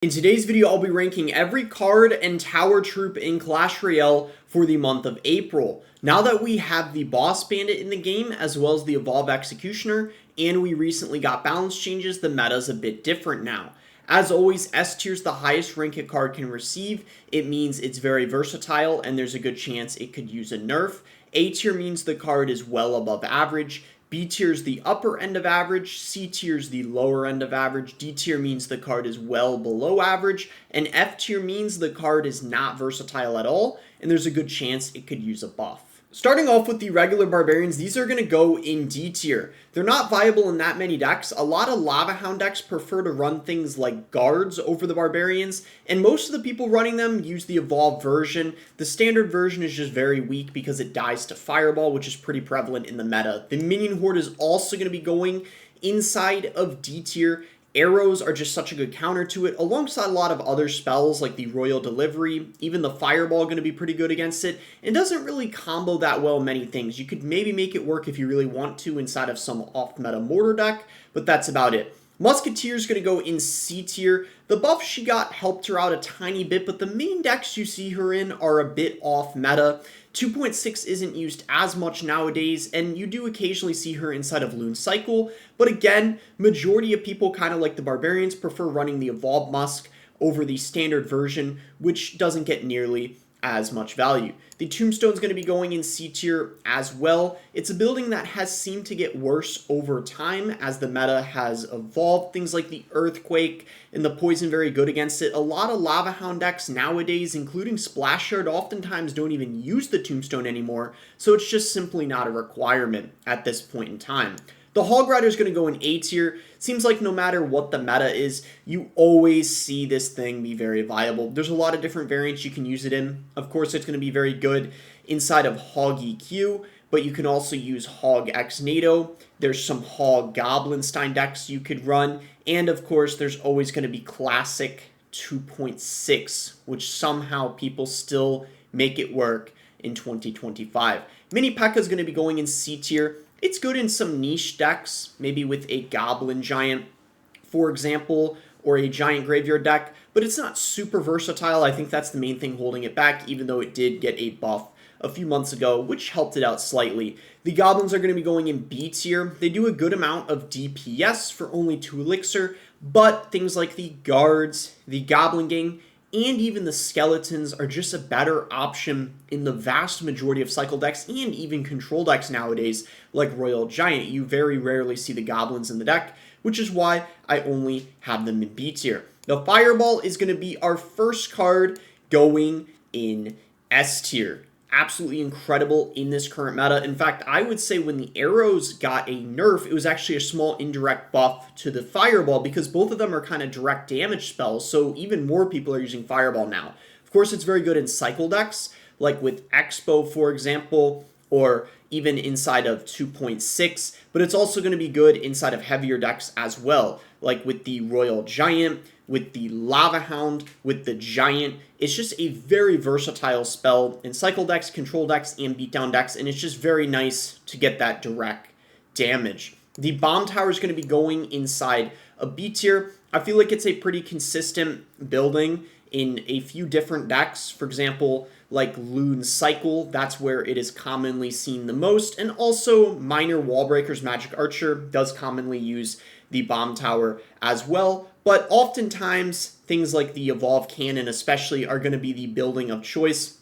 In today's video, I'll be ranking every card and tower troop in Clash Royale for the month of April. Now that we have the boss bandit in the game, as well as the evolve executioner, and we recently got balance changes, the meta is a bit different now. As always, S tier is the highest rank a card can receive. It means it's very versatile, and there's a good chance it could use a nerf. A tier means the card is well above average. B tier is the upper end of average, C tier is the lower end of average, D tier means the card is well below average, and F tier means the card is not versatile at all, and there's a good chance it could use a buff. Starting off with the regular barbarians, these are going to go in D tier. They're not viable in that many decks. A lot of Lava Hound decks prefer to run things like guards over the barbarians, and most of the people running them use the evolved version. The standard version is just very weak because it dies to fireball, which is pretty prevalent in the meta. The minion horde is also going to be going inside of D tier. Arrows are just such a good counter to it, alongside a lot of other spells like the Royal Delivery. Even the Fireball going to be pretty good against it. It doesn't really combo that well many things. You could maybe make it work if you really want to inside of some off-meta mortar deck, but that's about it. Musketeer is going to go in C tier. The buff she got helped her out a tiny bit, but the main decks you see her in are a bit off meta. 2.6 isn't used as much nowadays, and you do occasionally see her inside of Loon Cycle, but again, majority of people, kind of like the Barbarians, prefer running the Evolved Musk over the standard version, which doesn't get nearly as much value. The Tombstone is going to be going in C tier as well. It's a building that has seemed to get worse over time as the meta has evolved. Things like the Earthquake and the Poison very good against it. A lot of Lava Hound decks nowadays, including Splash Shard, oftentimes don't even use the Tombstone anymore, so it's just simply not a requirement at this point in time. The Hog Rider is going to go in A tier. Seems like no matter what the meta is, you always see this thing be very viable. There's a lot of different variants you can use it in. Of course, it's going to be very good inside of Hog EQ, but you can also use Hog X NATO. There's some Hog Goblinstein decks you could run, and of course, there's always going to be Classic 2.6, which somehow people still make it work in 2025. Mini P.E.K.K.A is going to be going in C tier. It's good in some niche decks, maybe with a Goblin Giant, for example, or a Giant Graveyard deck, but it's not super versatile. I think that's the main thing holding it back, even though it did get a buff a few months ago, which helped it out slightly. The Goblins are going to be going in B tier. They do a good amount of DPS for only 2 elixir, but things like the Guards, the Goblin Gang, and even the Skeletons are just a better option in the vast majority of cycle decks and even control decks nowadays, like Royal Giant. You very rarely see the Goblins in the deck, which is why I only have them in B tier. The Fireball is going to be our first card going in S tier. Absolutely incredible in this current meta. In fact, I would say when the arrows got a nerf, it was actually a small indirect buff to the Fireball because both of them are kind of direct damage spells, so even more people are using Fireball now. Of course, it's very good in cycle decks, like with Expo, for example, or even inside of 2.6, but it's also going to be good inside of heavier decks as well, like with the Royal Giant, with the Lava Hound, with the Giant. It's just a very versatile spell in cycle decks, control decks, and beatdown decks, and it's just very nice to get that direct damage. The Bomb Tower is going to be going inside a B tier. I feel like it's a pretty consistent building in a few different decks. For example, like Loon Cycle, that's where it is commonly seen the most, and also Minor Wall Breakers Magic Archer does commonly use the Bomb Tower as well, but oftentimes things like the Evolve Cannon especially are going to be the building of choice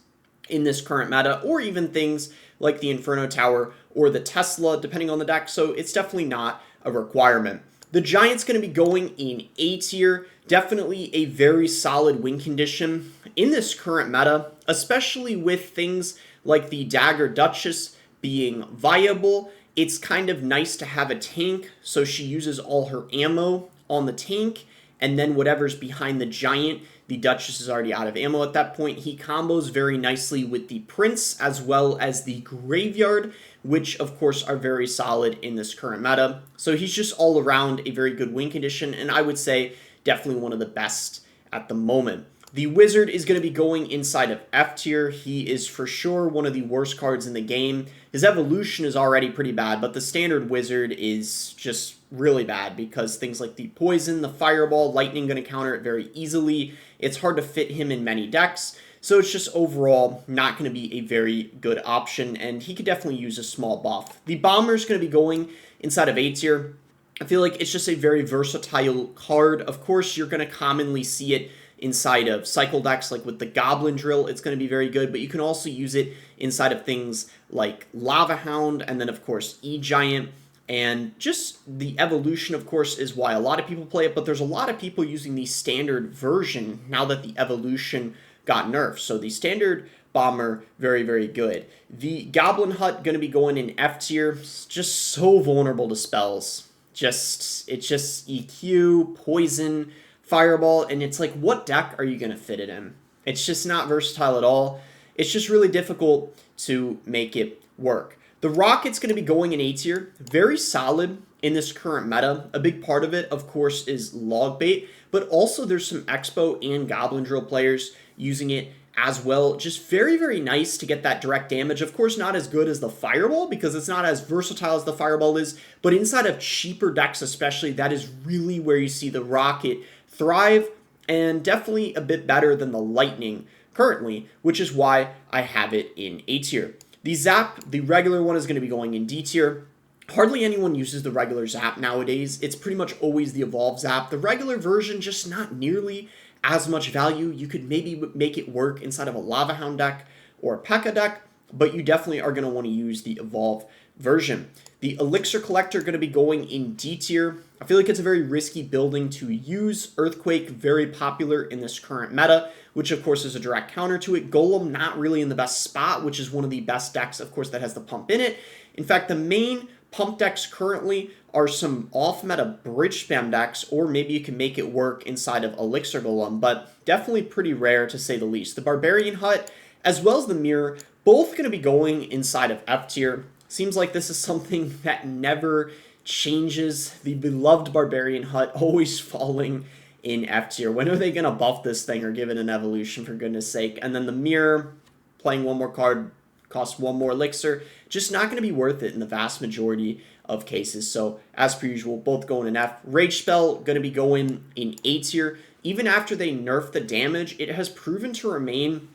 in this current meta, or even things like the Inferno Tower or the Tesla, depending on the deck, so it's definitely not a requirement. The Giant's going to be going in A tier. Definitely a very solid win condition in this current meta, especially with things like the Dagger Duchess being viable. It's kind of nice to have a tank, so she uses all her ammo on the tank, and then whatever's behind the Giant, the Duchess is already out of ammo at that point. He combos very nicely with the Prince as well as the Graveyard, which of course are very solid in this current meta. So he's just all around a very good win condition, and I would say definitely one of the best at the moment. The Wizard is going to be going inside of F tier. He is for sure one of the worst cards in the game. His evolution is already pretty bad, but the standard Wizard is just really bad because things like the poison, the fireball, lightning going to counter it very easily. It's hard to fit him in many decks. So it's just overall not going to be a very good option, and he could definitely use a small buff. The bomber is going to be going inside of A tier. I feel like it's just a very versatile card. Of course, you're going to commonly see it inside of cycle decks, like with the Goblin Drill, it's going to be very good, but you can also use it inside of things like Lava Hound, and then of course E-Giant, and just the evolution, of course, is why a lot of people play it, but there's a lot of people using the standard version now that the evolution got nerfed. So the standard bomber, very, very good. The Goblin Hut, going to be going in F tier, just so vulnerable to spells. It's just EQ, poison, fireball, and it's like, what deck are you going to fit it in? It's just not versatile at all. It's just really difficult to make it work. The Rocket's going to be going in A tier, very solid in this current meta. A big part of it, of course, is log bait, but also there's some Expo and Goblin Drill players using it as well. Just very, very nice to get that direct damage. Of course, not as good as the Fireball because it's not as versatile as the Fireball is, but inside of cheaper decks especially, that is really where you see the Rocket thrive, and definitely a bit better than the Lightning currently, which is why I have it in A tier. The Zap, the regular one, is going to be going in D tier. Hardly anyone uses the regular Zap nowadays. It's pretty much always the Evolve Zap. The regular version, just not nearly as much value. You could maybe make it work inside of a Lava Hound deck or a P.E.K.K.A deck, but you definitely are going to want to use the Evolve version. The Elixir Collector going to be going in D tier. I feel like it's a very risky building to use. Earthquake, very popular in this current meta, which of course is a direct counter to it. Golem, not really in the best spot, which is one of the best decks, of course, that has the pump in it. In fact, the main pump decks currently are some off-meta bridge spam decks, or maybe you can make it work inside of Elixir Golem, but definitely pretty rare to say the least. The Barbarian Hut, as well as the Mirror, both going to be going inside of F tier. Seems like this is something that never changes. The beloved Barbarian Hut always falling in F tier. When are they going to buff this thing or give it an evolution, for goodness sake? And then the Mirror, playing one more card, costs one more elixir. Just not going to be worth it in the vast majority of cases. So, as per usual, both going in F. Rage Spell, going to be going in A tier. Even after they nerf the damage, it has proven to remain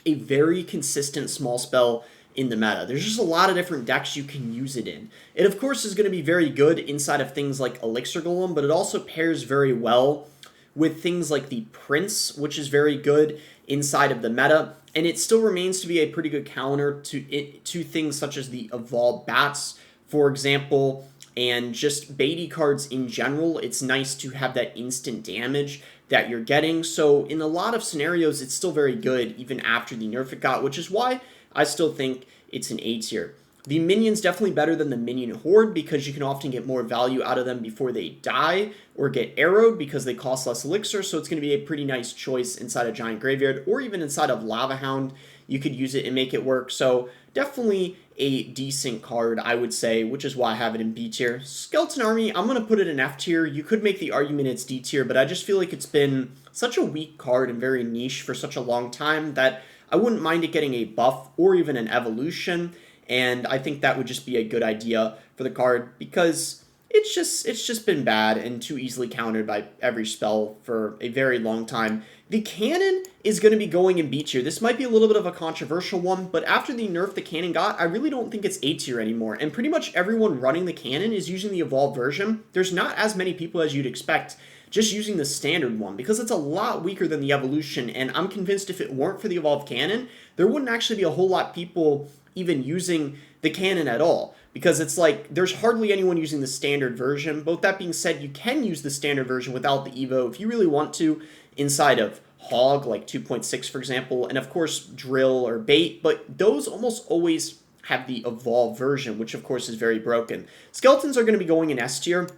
a very consistent small spell in the meta. There's just a lot of different decks you can use it in. It, of course, is going to be very good inside of things like Elixir Golem, but it also pairs very well with things like the Prince, which is very good inside of the meta, and it still remains to be a pretty good counter to things such as the Evolved Bats, for example, and just baity cards in general. It's nice to have that instant damage that you're getting, so in a lot of scenarios, it's still very good even after the nerf it got, which is why I still think it's an A tier. The Minion's definitely better than the Minion Horde because you can often get more value out of them before they die or get arrowed because they cost less elixir, so it's going to be a pretty nice choice inside a Giant Graveyard or even inside of Lava Hound. You could use it and make it work, so definitely a decent card, I would say, which is why I have it in B tier. Skeleton Army, I'm going to put it in F tier. You could make the argument it's D tier, but I just feel like it's been such a weak card and very niche for such a long time that I wouldn't mind it getting a buff or even an evolution, and I think that would just be a good idea for the card because it's just been bad and too easily countered by every spell for a very long time. The Cannon is going to be going in B tier. This might be a little bit of a controversial one, but after the nerf the Cannon got, I really don't think it's A tier anymore, and pretty much everyone running the Cannon is using the evolved version. There's not as many people as you'd expect just using the standard one because it's a lot weaker than the evolution, and I'm convinced if it weren't for the evolved Cannon, there wouldn't actually be a whole lot of people even using the Cannon at all, because it's like there's hardly anyone using the standard version. But that being said, you can use the standard version without the Evo if you really want to inside of Hog, like 2.6 for example, and of course Drill or Bait, but those almost always have the evolved version, which of course is very broken. Skeletons are going to be going in S tier.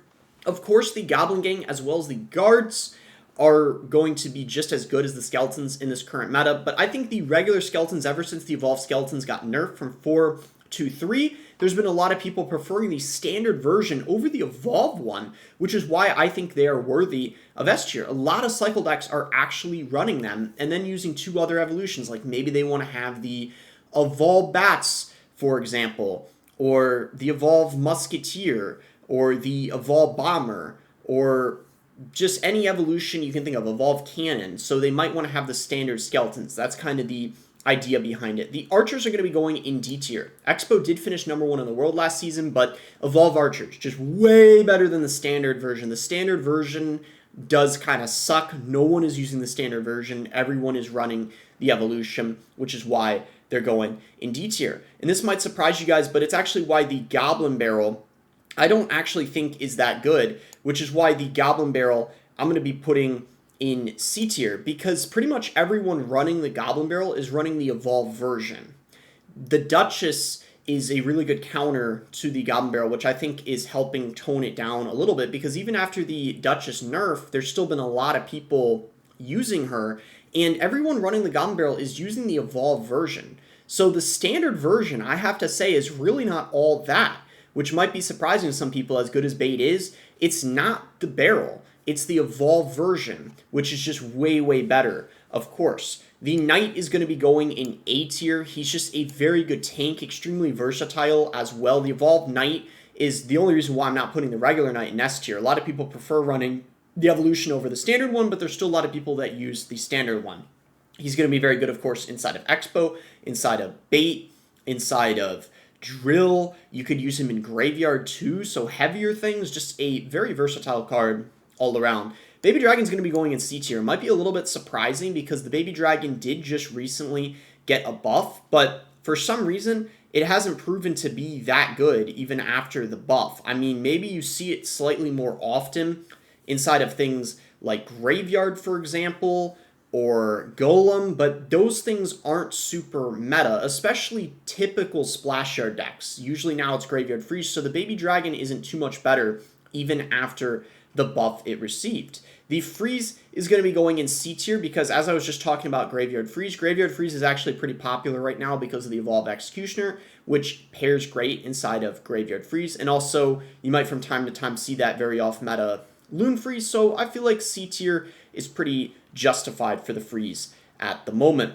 Of course, the Goblin Gang as well as the Guards are going to be just as good as the Skeletons in this current meta, but I think the regular Skeletons, ever since the Evolved Skeletons got nerfed from 4 to 3, there's been a lot of people preferring the standard version over the Evolved one, which is why I think they are worthy of S tier. A lot of cycle decks are actually running them and then using 2 other evolutions, like maybe they want to have the Evolved Bats, for example, or the Evolved Musketeer, or the Evolve Bomber, or just any evolution you can think of, Evolve Cannon. So they might want to have the standard skeletons. That's kind of the idea behind it. The archers are going to be going in D tier. Expo did finish #1 in the world last season, but Evolve Archers, just way better than the standard version. The standard version does kind of suck. No one is using the standard version. Everyone is running the evolution, which is why they're going in D tier. And this might surprise you guys, but it's actually why the Goblin Barrel I don't actually think is that good, which is why the Goblin Barrel I'm going to be putting in C tier, because pretty much everyone running the Goblin Barrel is running the evolved version. The Duchess is a really good counter to the Goblin Barrel, which I think is helping tone it down a little bit, because even after the Duchess nerf, there's still been a lot of people using her, and everyone running the Goblin Barrel is using the evolved version. So the standard version, I have to say, is really not all that, which might be surprising to some people. As good as Bait is, it's not the barrel. It's the evolved version, which is just way, way better, of course. The Knight is going to be going in A tier. He's just a very good tank, extremely versatile as well. The evolved Knight is the only reason why I'm not putting the regular Knight in S tier. A lot of people prefer running the evolution over the standard one, but there's still a lot of people that use the standard one. He's going to be very good, of course, inside of Expo, inside of Bait, inside of Drill. You could use him in Graveyard too, so heavier things. Just a very versatile card all around. Baby Dragon's going to be going in C tier. Might be a little bit surprising because the Baby Dragon did just recently get a buff, but for some reason it hasn't proven to be that good even after the buff. I mean, maybe you see it slightly more often inside of things like Graveyard, for example, or Golem, but those things aren't super meta, especially typical Splash Yard decks. Usually now it's Graveyard Freeze, so the Baby Dragon isn't too much better even after the buff it received. The Freeze is going to be going in C tier because, as I was just talking about Graveyard Freeze is actually pretty popular right now because of the Evolved Executioner, which pairs great inside of Graveyard Freeze, and also you might from time to time see that very off-meta Loon Freeze, so I feel like C tier is pretty justified for the Freeze at the moment.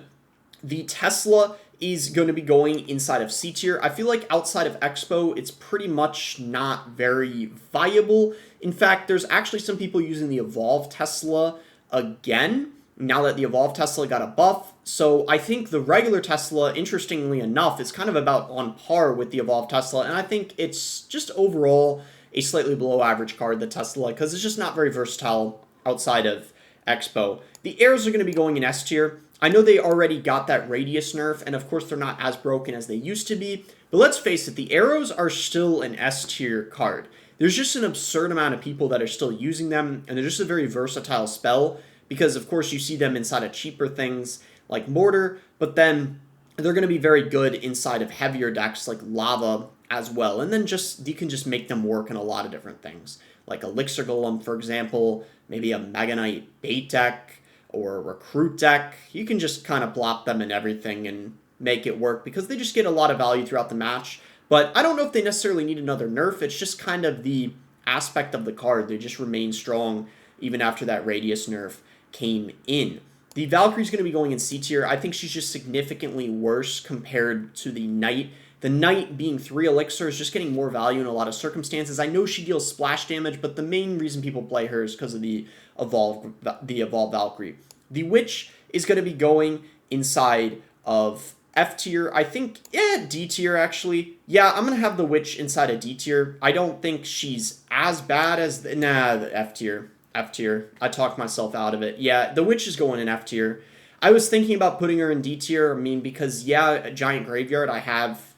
The Tesla is going to be going inside of C tier. I feel like outside of Expo, it's pretty much not very viable. In fact, there's actually some people using the Evolved Tesla again, now that the Evolved Tesla got a buff. So I think the regular Tesla, interestingly enough, is kind of about on par with the Evolved Tesla, and I think it's just overall a slightly below average card, the Tesla, because it's just not very versatile outside of Expo. The Arrows are going to be going in S tier. I know they already got that Radius nerf, and of course they're not as broken as they used to be, but let's face it, the Arrows are still an S tier card. There's just an absurd amount of people that are still using them, and they're just a very versatile spell, because of course you see them inside of cheaper things like Mortar, but then they're going to be very good inside of heavier decks like Lava as well, and then you can just make them work in a lot of different things, like Elixir Golem, for example, maybe a Mega Knight bait deck, or a recruit deck. You can just kind of plop them in everything and make it work because they just get a lot of value throughout the match. But I don't know if they necessarily need another nerf. It's just kind of the aspect of the card. They just remain strong even after that Radius nerf came in. The Valkyrie's going to be going in C tier. I think she's just significantly worse compared to the Knight. The Knight, being 3 Elixir, is just getting more value in a lot of circumstances. I know she deals splash damage, but the main reason people play her is because of the Evolved Valkyrie. The Witch is going to be going inside of F tier. I think, D tier, actually. Yeah, I'm going to have the Witch inside of D tier. I don't think she's as bad as the F tier. F tier. I talked myself out of it. Yeah, the Witch is going in F tier. I was thinking about putting her in D tier. I mean, because, yeah, a Giant Graveyard, I have,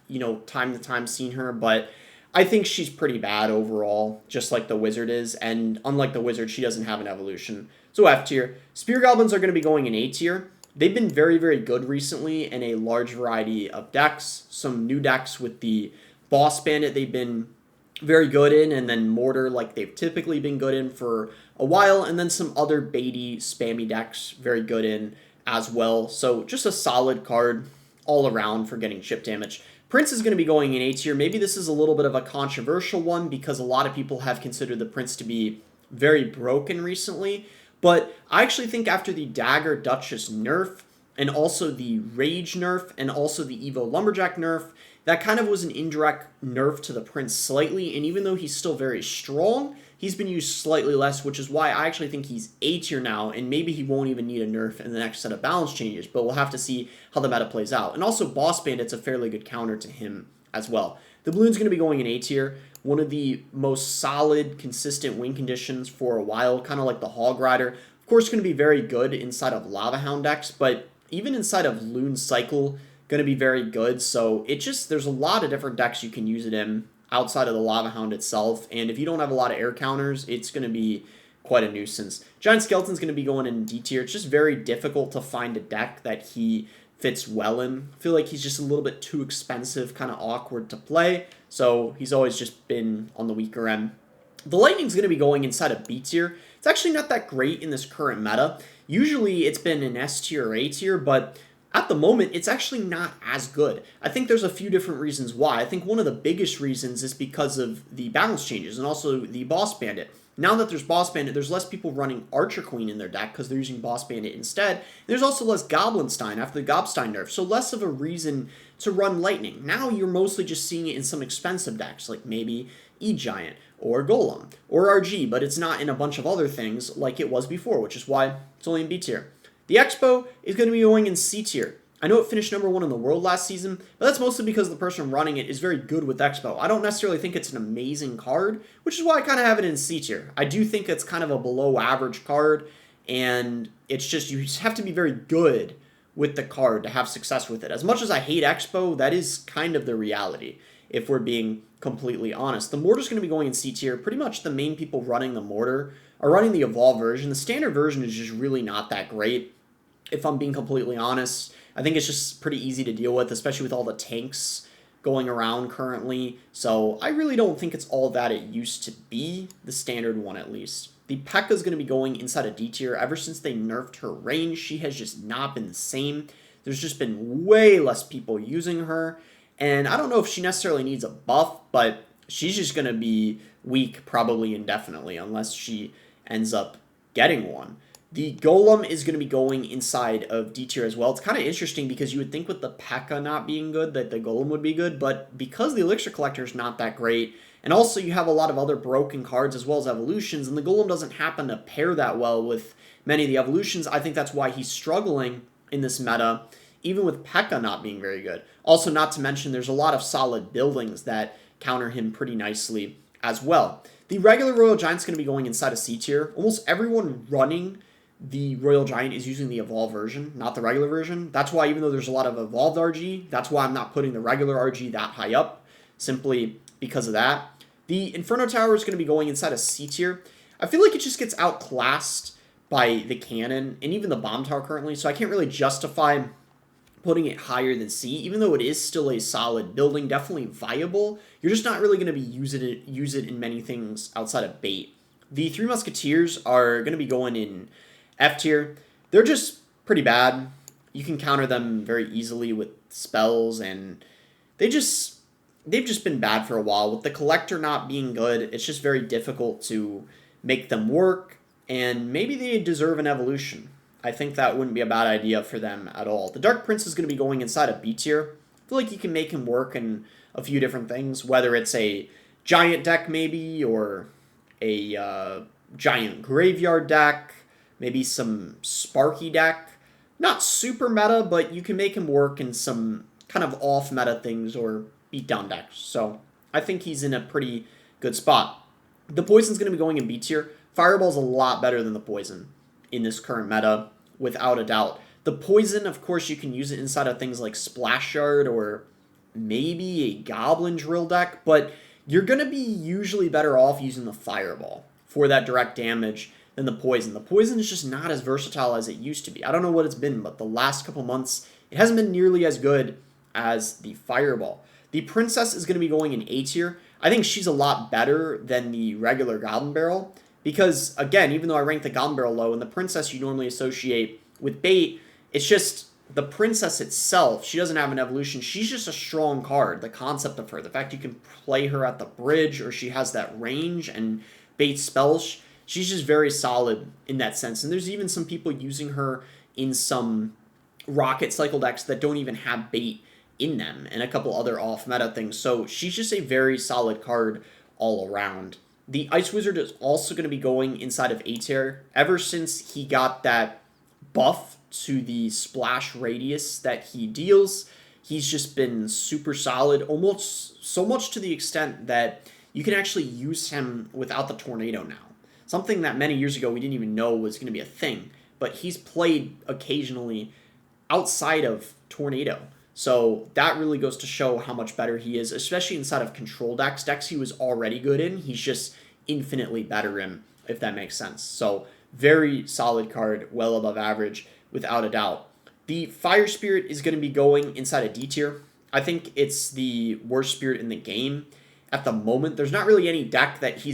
time to time seen her, but I think she's pretty bad overall, just like the Wizard is, and unlike the Wizard, she doesn't have an evolution. So F tier. Spear Goblins are going to be going in A tier. They've been very, very good recently in a large variety of decks. Some new decks with the Boss Bandit they've been very good in, and then Mortar like they've typically been good in for a while, and then some other baity, spammy decks very good in as well. So just a solid card all around for getting chip damage. Prince is going to be going in A tier. Maybe this is a little bit of a controversial one because a lot of people have considered the Prince to be very broken recently. But I actually think after the Dagger Duchess nerf and also the Rage nerf, and also the Evo Lumberjack nerf. That kind of was an indirect nerf to the Prince slightly, and even though he's still very strong, he's been used slightly less, which is why I actually think he's A tier now, and maybe he won't even need a nerf in the next set of balance changes, but we'll have to see how the meta plays out. And also, Boss Bandit's a fairly good counter to him as well. The Balloon's going to be going in A tier, one of the most solid, consistent win conditions for a while, kind of like the Hog Rider. Of course, going to be very good inside of Lava Hound decks, but even inside of Loon Cycle, going to be very good. So there's a lot of different decks you can use it in outside of the Lava Hound itself, and if you don't have a lot of air counters, it's going to be quite a nuisance. Giant Skeleton's going to be going in D tier. It's just very difficult to find a deck that he fits well in. I feel like he's just a little bit too expensive, kind of awkward to play, so he's always just been on the weaker end. The Lightning's going to be going inside of B tier. It's actually not that great in this current meta. Usually it's been an S tier or A tier, but at the moment, it's actually not as good. I think there's a few different reasons why. I think one of the biggest reasons is because of the balance changes and also the Boss Bandit. Now that there's Boss Bandit, there's less people running Archer Queen in their deck because they're using Boss Bandit instead. There's also less Goblinstein after the Gobstein nerf, so less of a reason to run Lightning. Now you're mostly just seeing it in some expensive decks, like maybe E-Giant or Golem or RG, but it's not in a bunch of other things like it was before, which is why it's only in B tier. The Expo is going to be going in C tier. I know it finished #1 in the world last season, but that's mostly because the person running it is very good with Expo. I don't necessarily think it's an amazing card, which is why I kind of have it in C tier. I do think it's kind of a below average card, and it's just you just have to be very good with the card to have success with it. As much as I hate Expo, that is kind of the reality, if we're being completely honest. The Mortar's going to be going in C tier. Pretty much the main people running the Mortar are running the Evolve version. The standard version is just really not that great, if I'm being completely honest. I think it's just pretty easy to deal with, especially with all the tanks going around currently. So I really don't think it's all that it used to be, the standard one at least. The P.E.K.K.A is going to be going inside of D tier. Ever since they nerfed her range, she has just not been the same. There's just been way less people using her. And I don't know if she necessarily needs a buff, but she's just going to be weak probably indefinitely unless she ends up getting one. The Golem is going to be going inside of D tier as well. It's kind of interesting because you would think with the P.E.K.K.A not being good that the Golem would be good, but because the Elixir Collector is not that great, and also you have a lot of other broken cards as well as evolutions, and the Golem doesn't happen to pair that well with many of the evolutions, I think that's why he's struggling in this meta, even with P.E.K.K.A not being very good. Also, not to mention, there's a lot of solid buildings that counter him pretty nicely as well. The regular Royal Giant's going to be going inside of C tier. Almost everyone running the Royal Giant is using the Evolved version, not the regular version. That's why, even though there's a lot of Evolved RG, that's why I'm not putting the regular RG that high up, simply because of that. The Inferno Tower is going to be going inside of C tier. I feel like it just gets outclassed by the Cannon and even the Bomb Tower currently, so I can't really justify putting it higher than C, even though it is still a solid building, definitely viable. You're just not really going to be use it in many things outside of bait. The Three Musketeers are going to be going in F tier. They're just pretty bad. You can counter them very easily with spells, and they've just been bad for a while. With the Collector not being good, it's just very difficult to make them work, and maybe they deserve an evolution. I think that wouldn't be a bad idea for them at all. The Dark Prince is going to be going inside of B tier. I feel like you can make him work in a few different things, whether it's a giant deck maybe, or a giant graveyard deck, maybe some Sparky deck. Not super meta, but you can make him work in some kind of off-meta things or beatdown decks. So I think he's in a pretty good spot. The Poison's going to be going in B tier. Fireball's a lot better than the Poison in this current meta, without a doubt. The Poison, of course, you can use it inside of things like Splash Yard or maybe a Goblin Drill deck, but you're going to be usually better off using the Fireball for that direct damage than the Poison. The Poison is just not as versatile as it used to be. I don't know what it's been, but the last couple months, it hasn't been nearly as good as the Fireball. The Princess is going to be going in A tier. I think she's a lot better than the regular Goblin Barrel, because, again, even though I rank the Goblin Barrel low, and the Princess you normally associate with bait, it's just the Princess itself. She doesn't have an evolution. She's just a strong card, the concept of her. The fact you can play her at the bridge, or she has that range and bait spells, she's just very solid in that sense. And there's even some people using her in some rocket cycle decks that don't even have bait in them, and a couple other off-meta things. So she's just a very solid card all around. The Ice Wizard is also going to be going inside of A tier. Ever since he got that buff to the splash radius that he deals, he's just been super solid, almost so much to the extent that you can actually use him without the tornado now. Something that many years ago we didn't even know was going to be a thing, but he's played occasionally outside of tornado. So that really goes to show how much better he is, especially inside of control decks. Decks he was already good in, he's just infinitely better in, if that makes sense. So very solid card, well above average, without a doubt. The Fire Spirit is going to be going inside a D tier. I think it's the worst spirit in the game at the moment. There's not really any deck that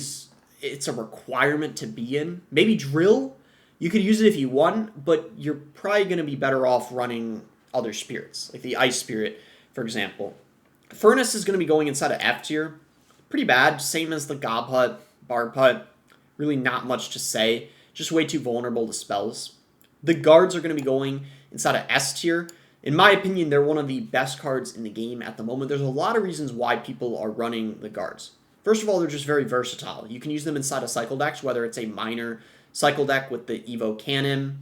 it's a requirement to be in. Maybe Drill, you could use it if you want, but you're probably going to be better off running other spirits, like the Ice Spirit, for example. Furnace is going to be going inside of F tier. Pretty bad, same as the Gob Hut, Barb Hut. Really not much to say. Just way too vulnerable to spells. The Guards are going to be going inside of S tier. In my opinion, they're one of the best cards in the game at the moment. There's a lot of reasons why people are running the Guards. First of all, they're just very versatile. You can use them inside of cycle decks, whether it's a minor cycle deck with the Evo Cannon,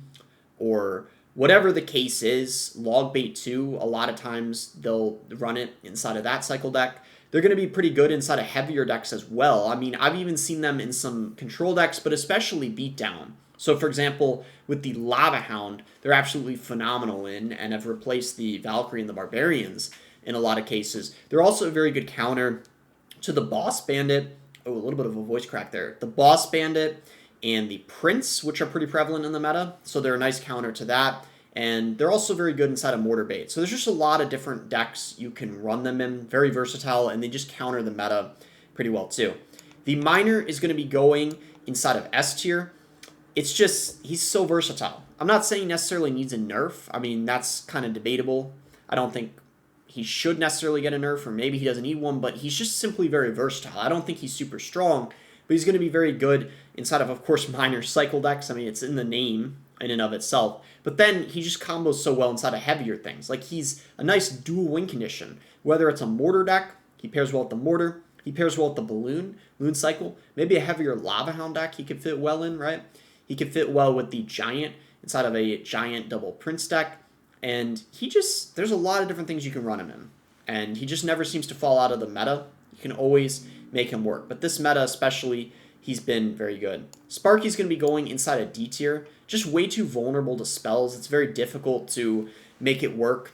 or whatever the case is. Log Bait 2, a lot of times they'll run it inside of that cycle deck. They're going to be pretty good inside of heavier decks as well. I mean, I've even seen them in some control decks, but especially Beatdown. So, for example, with the Lava Hound, they're absolutely phenomenal in, and have replaced the Valkyrie and the Barbarians in a lot of cases. They're also a very good counter to the Boss Bandit. Oh, a little bit of a voice crack there. The Boss Bandit and the Prince, which are pretty prevalent in the meta. So they're a nice counter to that. And they're also very good inside of Mortar Bait. So there's just a lot of different decks you can run them in. Very versatile, and they just counter the meta pretty well too. The Miner is going to be going inside of S tier. It's just, he's so versatile. I'm not saying he necessarily needs a nerf. I mean, that's kind of debatable. I don't think he should necessarily get a nerf, or maybe he doesn't need one, but he's just simply very versatile. I don't think he's super strong, but he's going to be very good inside of course, minor cycle decks. I mean, it's in the name in and of itself. But then he just combos so well inside of heavier things. Like, he's a nice dual win condition. Whether it's a mortar deck, he pairs well with the mortar. He pairs well with the balloon cycle. Maybe a heavier Lava Hound deck he could fit well in, right? He could fit well with the giant inside of a giant double Prince deck. And there's a lot of different things you can run him in. And he just never seems to fall out of the meta. You can always make him work. But this meta especially, he's been very good. Sparky's going to be going inside a D tier. Just way too vulnerable to spells. It's very difficult to make it work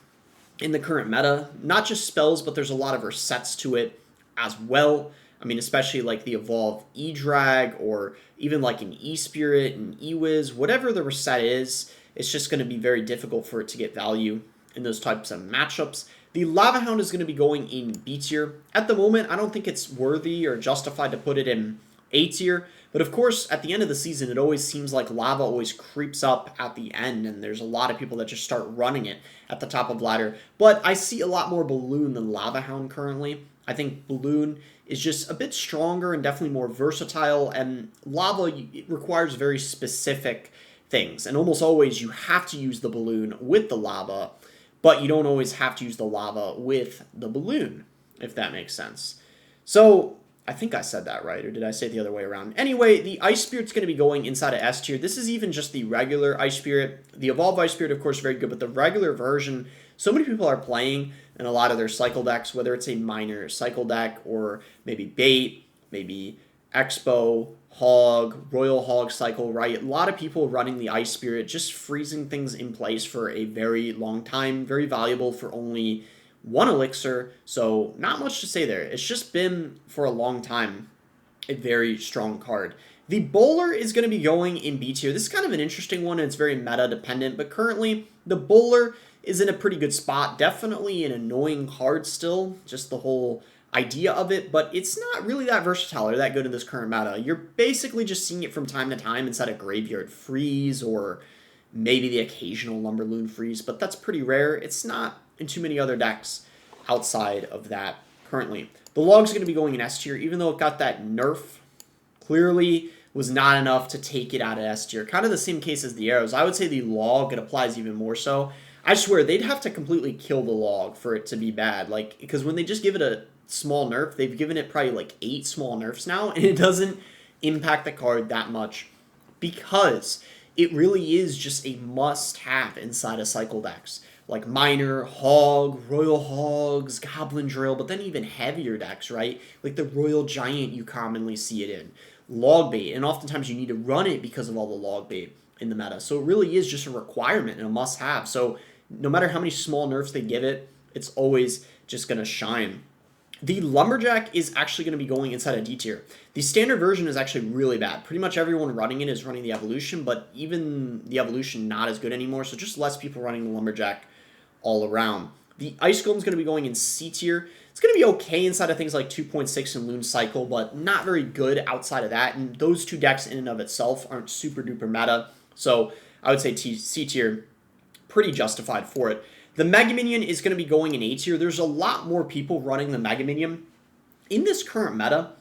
in the current meta. Not just spells, but there's a lot of resets to it as well. I mean, especially like the Evolve E-Drag, or even like an E-Spirit and E-Wiz. Whatever the reset is, it's just going to be very difficult for it to get value in those types of matchups. The Lava Hound is going to be going in B tier. At the moment, I don't think it's worthy or justified to put it in A tier. But of course, at the end of the season, it always seems like lava always creeps up at the end, and there's a lot of people that just start running it at the top of ladder. But I see a lot more Balloon than Lava Hound currently. I think Balloon is just a bit stronger and definitely more versatile, and Lava, it requires very specific things. And almost always you have to use the Balloon with the Lava, but you don't always have to use the Lava with the Balloon, if that makes sense. So I think I said that right, or did I say it the other way around? Anyway, the Ice Spirit's going to be going inside of S tier. This is even just the regular Ice Spirit. The Evolved Ice Spirit, of course, very good, but the regular version, so many people are playing in a lot of their cycle decks, whether it's a minor cycle deck, or maybe Bait, maybe Expo, Hog, Royal Hog cycle, right? A lot of people running the Ice Spirit, just freezing things in place for a very long time, very valuable for only one elixir, so not much to say there. It's just been, for a long time, a very strong card. The Bowler is going to be going in B tier. This is kind of an interesting one, and it's very meta dependent, but currently the Bowler is in a pretty good spot. Definitely an annoying card still, just the whole idea of it, but it's not really that versatile or that good in this current meta. You're basically just seeing it from time to time inside a Graveyard Freeze, or maybe the occasional Lumberloon Freeze, but that's pretty rare. It's not in too many other decks outside of that currently. The Log's going to be going in S tier, even though it got that nerf. Clearly, was not enough to take it out of S tier. Kind of the same case as the arrows. I would say the log, it applies even more so. I swear, they'd have to completely kill the log for it to be bad. Like, because when they just give it a small nerf, they've given it probably like 8 small nerfs now, and it doesn't impact the card that much because it really is just a must-have inside of cycle decks. Like Miner, Hog, Royal Hogs, Goblin Drill, but then even heavier decks, right? Like the Royal Giant you commonly see it in. Log bait, and oftentimes you need to run it because of all the log bait in the meta. So it really is just a requirement and a must-have. So no matter how many small nerfs they give it, it's always just going to shine. The Lumberjack is actually going to be going inside a D tier. The standard version is actually really bad. Pretty much everyone running it is running the Evolution, but even the Evolution not as good anymore, so just less people running the Lumberjack all around. The Ice Golem is going to be going in C tier. It's going to be okay inside of things like 2.6 and Loon Cycle, but not very good outside of that, and those two decks in and of itself aren't super duper meta, so I would say C tier, pretty justified for it. The Mega Minion is going to be going in A tier. There's a lot more people running the Mega Minion in this current meta.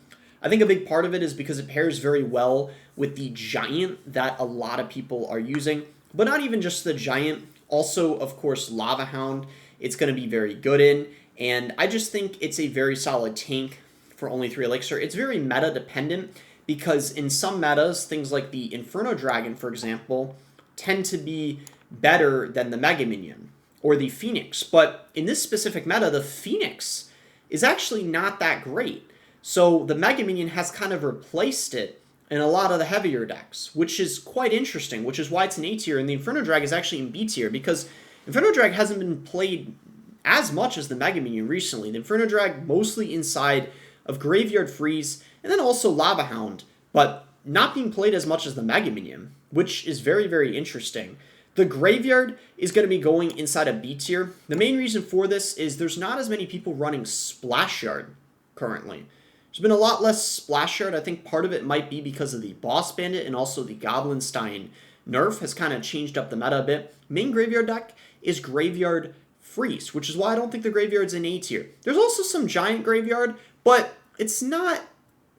I think a big part of it is because it pairs very well with the Giant that a lot of people are using, but not even just the Giant. Also, of course, Lava Hound, it's going to be very good in, and I just think it's a very solid tank for only 3 Elixir. It's very meta dependent because in some metas, things like the Inferno Dragon, for example, tend to be better than the Mega Minion or the Phoenix. But in this specific meta, the Phoenix is actually not that great. So the Mega Minion has kind of replaced it in a lot of the heavier decks, which is quite interesting, which is why it's in A tier, and the Inferno Drag is actually in B tier, because Inferno Drag hasn't been played as much as the Mega Minion recently. The Inferno Drag mostly inside of Graveyard Freeze, and then also Lava Hound, but not being played as much as the Mega Minion, which is very, very interesting. The Graveyard is going to be going inside of B tier. The main reason for this is there's not as many people running Splash Yard currently. There's been a lot less Splash Yard. I think part of it might be because of the Boss Bandit and also the Goblinstein nerf has kind of changed up the meta a bit. Main Graveyard deck is Graveyard Freeze, which is why I don't think the Graveyard's in A tier. There's also some Giant Graveyard, but it's not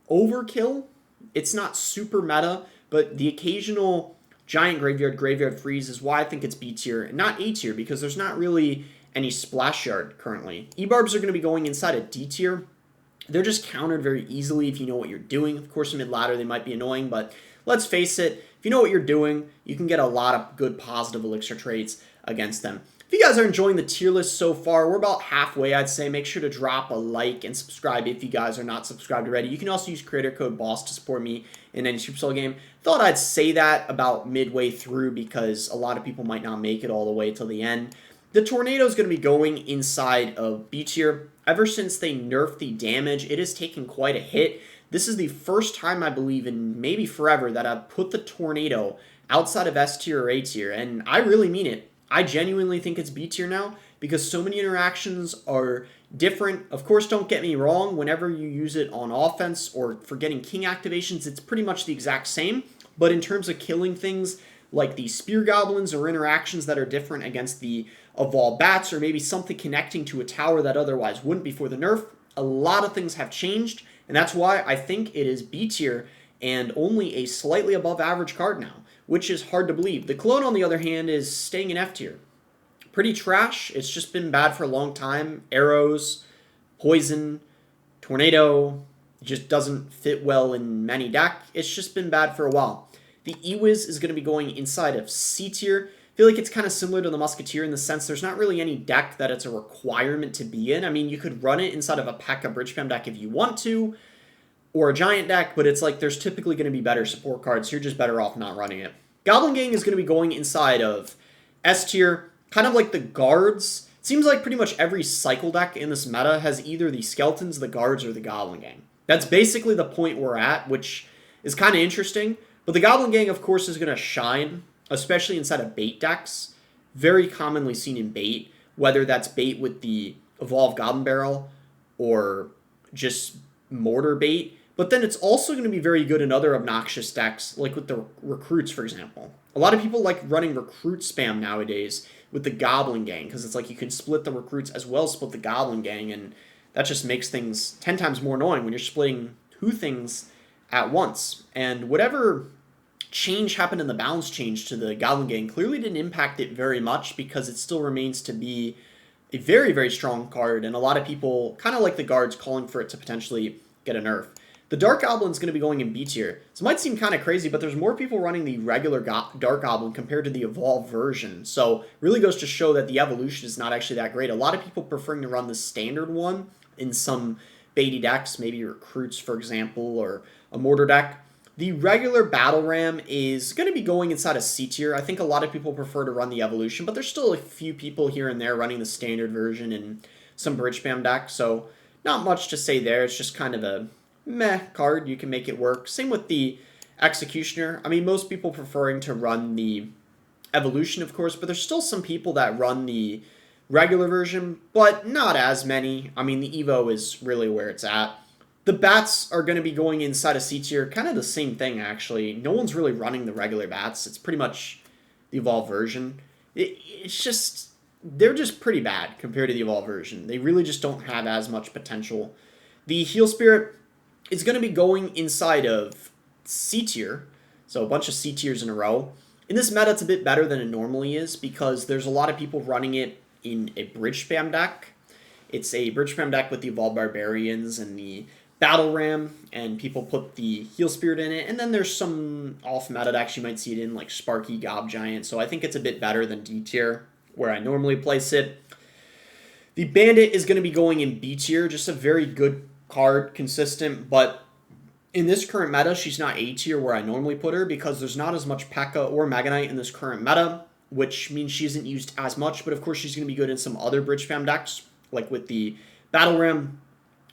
overkill. It's not super meta, but the occasional Giant Graveyard Freeze is why I think it's B tier and not A tier, because there's not really any Splash Yard currently. E-Barbs are going to be going inside a D tier. They're just countered very easily if you know what you're doing. Of course, mid-ladder, they might be annoying, but let's face it, if you know what you're doing, you can get a lot of good positive Elixir trades against them. If you guys are enjoying the tier list so far, we're about halfway, I'd say. Make sure to drop a like and subscribe if you guys are not subscribed already. You can also use creator code BOSS to support me in any Supercell game. Thought I'd say that about midway through because a lot of people might not make it all the way till the end. The Tornado is going to be going inside of B tier. Ever since they nerfed the damage, it has taken quite a hit. This is the first time, I believe, in maybe forever that I've put the Tornado outside of S tier or A tier, and I really mean it. I genuinely think it's B tier now because so many interactions are different. Of course, don't get me wrong, whenever you use it on offense or for getting king activations, it's pretty much the exact same, but in terms of killing things like the Spear Goblins or interactions that are different against the Evolved Bats or maybe something connecting to a tower that otherwise wouldn't before the nerf, a lot of things have changed, and that's why I think it is B tier and only a slightly above average card now, which is hard to believe. The Clone, on the other hand, is staying in F tier. Pretty trash. It's just been bad for a long time. Arrows, Poison, Tornado, just doesn't fit well in many decks. It's just been bad for a while. The Ewiz is going to be going inside of C tier. I feel like it's kind of similar to the Musketeer in the sense there's not really any deck that it's a requirement to be in. I mean, you could run it inside of a P.E.K.K.A. Bridge Spam deck if you want to, or a Giant deck, but it's like there's typically going to be better support cards, so you're just better off not running it. Goblin Gang is going to be going inside of S tier, kind of like the Guards. It seems like pretty much every cycle deck in this meta has either the Skeletons, the Guards, or the Goblin Gang. That's basically the point we're at, which is kind of interesting. But the Goblin Gang, of course, is going to shine, especially inside of bait decks. Very commonly seen in bait, whether that's bait with the Evolved Goblin Barrel or just Mortar bait. But then it's also going to be very good in other obnoxious decks, like with the Recruits, for example. A lot of people like running Recruit spam nowadays with the Goblin Gang, because it's like you can split the Recruits as well as split the Goblin Gang, and that just makes things 10 times more annoying when you're splitting two things at once. And whatever change happened in the balance change to the Goblin Gang clearly didn't impact it very much, because it still remains to be a very, very strong card, and a lot of people, kind of like the guards, calling for it to potentially get a nerf. The Dark Goblin is going to be going in B tier. This might seem kind of crazy, but there's more people running the regular Dark Goblin compared to the evolved version. So really goes to show that the evolution is not actually that great. A lot of people preferring to run the standard one in some baity decks, maybe Recruits, for example, or a Mortar deck. The regular Battle Ram is going to be going inside a C tier. I think a lot of people prefer to run the evolution, but there's still a few people here and there running the standard version in some Bridge Spam decks, so not much to say there. It's just kind of a meh card. You can make it work. Same with the Executioner. I mean, most people preferring to run the evolution, of course, but there's still some people that run the regular version, but not as many. I mean, the Evo is really where it's at. The bats are going to be going inside a C tier. Kind of the same thing, actually. No one's really running the regular bats. It's pretty much the evolved version. It's just, they're just pretty bad compared to the evolved version. They really just don't have as much potential. The Heal Spirit is going to be going inside of C tier. So a bunch of C tiers in a row. In this meta, it's a bit better than it normally is, because there's a lot of people running it in a Bridge Spam deck. It's a Bridge Spam deck with the Evolved Barbarians and the Battle Ram, and people put the Heal Spirit in it, and then there's some off-meta decks you might see it in, like Sparky Gob Giant, so I think it's a bit better than D tier, where I normally place it. The Bandit is going to be going in B tier, just a very good card, consistent, but in this current meta, she's not A tier where I normally put her, because there's not as much P.E.K.K.A. or Mega Knight in this current meta, which means she isn't used as much, but of course she's going to be good in some other Bridge Spam decks, like with the Battle Ram,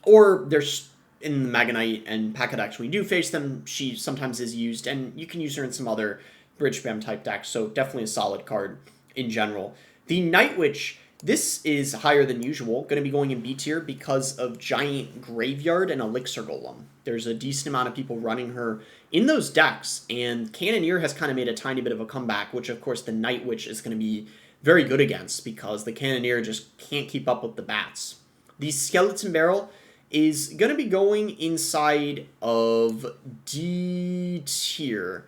or there's in the Mega Knight and P.E.K.K.A. decks, when you do face them, she sometimes is used, and you can use her in some other Bridge Spam type decks, so definitely a solid card in general. The Night Witch, this is higher than usual, going to be going in B tier because of Giant Graveyard and Elixir Golem. There's a decent amount of people running her in those decks, and Cannoneer has kind of made a tiny bit of a comeback, which of course the Night Witch is going to be very good against, because the Cannoneer just can't keep up with the bats. The Skeleton Barrel is going to be going inside of D tier.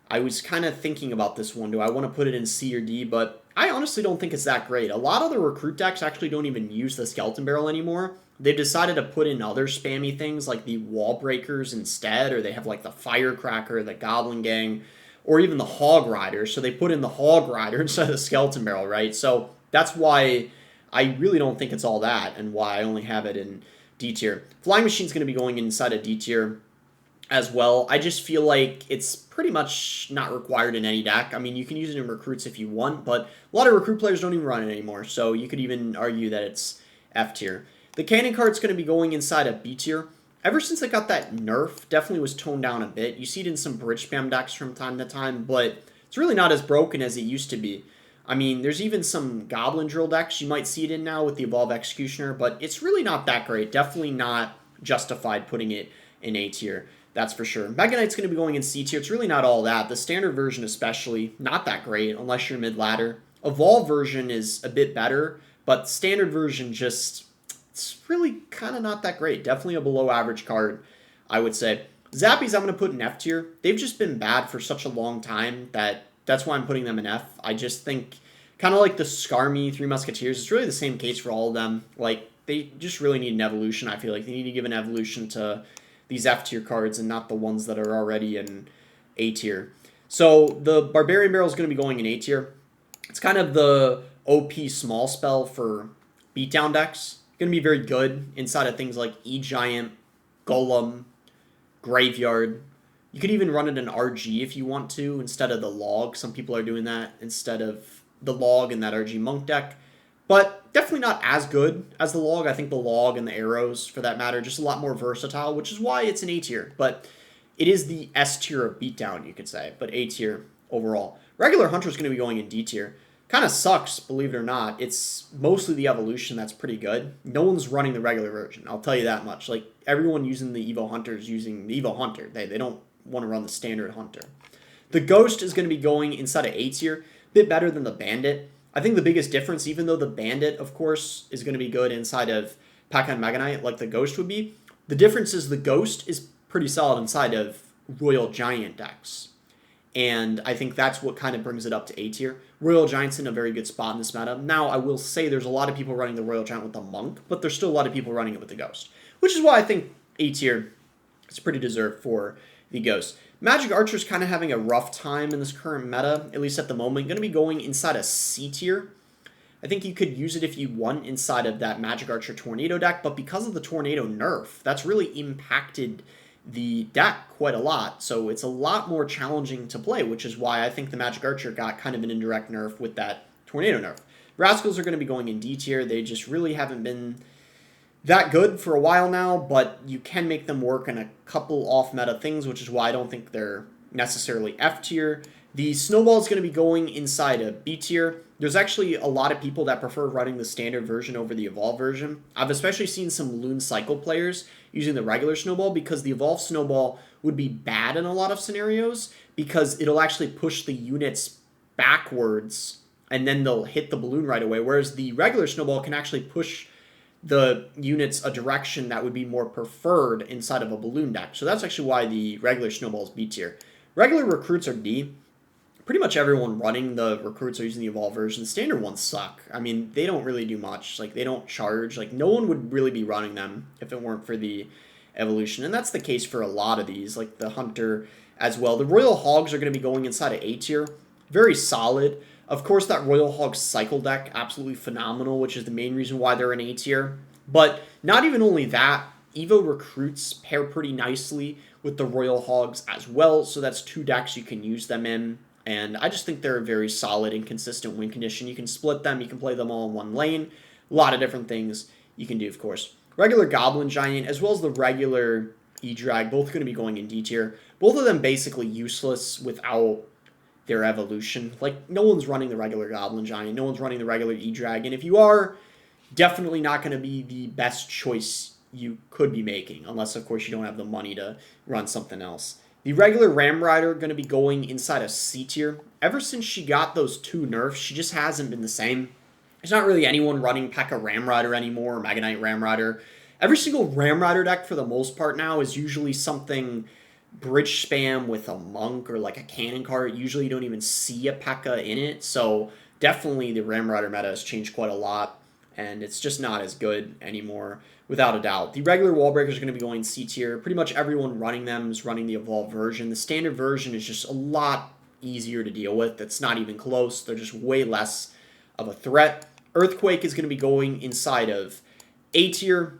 I was kind of thinking about this one. Do I want to put it in C or D? But I honestly don't think it's that great. A lot of the Recruit decks actually don't even use the Skeleton Barrel anymore. They've decided to put in other spammy things like the Wall Breakers instead, or they have like the Firecracker, the Goblin Gang, or even the Hog Rider. So they put in the Hog Rider instead of the Skeleton Barrel, right? So that's why I really don't think it's all that, and why I only have it in D tier. Flying Machine's going to be going inside of D tier as well. I just feel like it's pretty much not required in any deck. I mean, you can use it in Recruits if you want, but a lot of Recruit players don't even run it anymore, so you could even argue that it's F tier. The Cannon Card's going to be going inside of B tier. Ever since it got that nerf, definitely was toned down a bit. You see it in some Bridge Spam decks from time to time, but it's really not as broken as it used to be. I mean, there's even some Goblin Drill decks you might see it in now with the Evolved Executioner, but it's really not that great. Definitely not justified putting it in A tier, that's for sure. Mega Knight's going to be going in C tier. It's really not all that. The standard version especially, not that great unless you're mid-ladder. Evolved version is a bit better, but standard version just, it's really kind of not that great. Definitely a below average card, I would say. Zappies I'm going to put in F tier. They've just been bad for such a long time that that's why I'm putting them in F. I just think, kind of like the Skarmy Three Musketeers, it's really the same case for all of them. Like, they just really need an evolution, I feel like. They need to give an evolution to these F tier cards and not the ones that are already in A tier. So the Barbarian Barrel is going to be going in A tier. It's kind of the OP small spell for beatdown decks. Going to be very good inside of things like E-Giant, Golem, Graveyard. You could even run it in RG if you want to instead of the Log. Some people are doing that instead of the Log in that RG Monk deck. But definitely not as good as the Log. I think the Log and the Arrows, for that matter, just a lot more versatile, which is why it's an A tier. But it is the S tier of beatdown, you could say, but A tier overall. Regular Hunter's going to be going in D tier. Kind of sucks, believe it or not. It's mostly the evolution that's pretty good. No one's running the regular version, I'll tell you that much. Like, everyone using the Evo Hunter is using the Evo Hunter. They don't want to run the standard Hunter. The Ghost is going to be going inside of A tier. Bit better than the Bandit. I think the biggest difference, even though the Bandit, of course, is going to be good inside of P.E.K.K.A. and Mega Knight, like the Ghost would be, the difference is the Ghost is pretty solid inside of Royal Giant decks. And I think that's what kind of brings it up to A tier. Royal Giant's in a very good spot in this meta. Now, I will say there's a lot of people running the Royal Giant with the Monk, but there's still a lot of people running it with the Ghost, which is why I think A tier is pretty deserved for the Ghost. Magic Archer's kind of having a rough time in this current meta, at least at the moment. Going to be going inside a C tier. I think you could use it if you want inside of that Magic Archer Tornado deck, but because of the Tornado nerf, that's really impacted the deck quite a lot, so it's a lot more challenging to play, which is why I think the Magic Archer got kind of an indirect nerf with that Tornado nerf. Rascals are going to be going in D tier. They just really haven't been that good for a while now, but you can make them work in a couple off-meta things, which is why I don't think they're necessarily F tier. The Snowball is going to be going inside a B tier. There's actually a lot of people that prefer running the standard version over the Evolved version. I've especially seen some Loon Cycle players using the regular Snowball because the Evolved Snowball would be bad in a lot of scenarios because it'll actually push the units backwards and then they'll hit the balloon right away, whereas the regular Snowball can actually push the units a direction that would be more preferred inside of a balloon deck. So that's actually why the regular Snowball is B tier. Regular Recruits are D. Pretty much everyone running the Recruits are using the Evolved version. The standard ones suck. I mean, they don't really do much. Like, they don't charge. Like, no one would really be running them if it weren't for the evolution. And that's the case for a lot of these, like the Hunter as well. The Royal Hogs are going to be going inside of A tier. Very solid. Of course, that Royal Hog Cycle deck, absolutely phenomenal, which is the main reason why they're in A tier. But not even only that, Evo Recruits pair pretty nicely with the Royal Hogs as well. So that's two decks you can use them in. And I just think they're a very solid and consistent win condition. You can split them. You can play them all in one lane. A lot of different things you can do, of course. Regular Goblin Giant, as well as the regular E-Drag, both going to be going in D tier. Both of them basically useless without their evolution. Like, no one's running the regular Goblin Giant. No one's running the regular E-Drag. And if you are, definitely not going to be the best choice you could be making. Unless, of course, you don't have the money to run something else. The regular Ram Rider going to be going inside of C tier. Ever since she got those two nerfs, she just hasn't been the same. There's not really anyone running P.E.K.K.A. Ram Rider anymore, or Mega Knight Ram Rider. Every single Ram Rider deck, for the most part now, is usually something bridge spam with a Monk or like a Cannon card. Usually you don't even see a P.E.K.K.A. in it, so definitely the Ram Rider meta has changed quite a lot, and it's just not as good anymore, without a doubt. The regular Wall Breakers are going to be going C tier. Pretty much everyone running them is running the Evolved version. The standard version is just a lot easier to deal with. It's not even close. They're just way less of a threat. Earthquake is going to be going inside of A tier.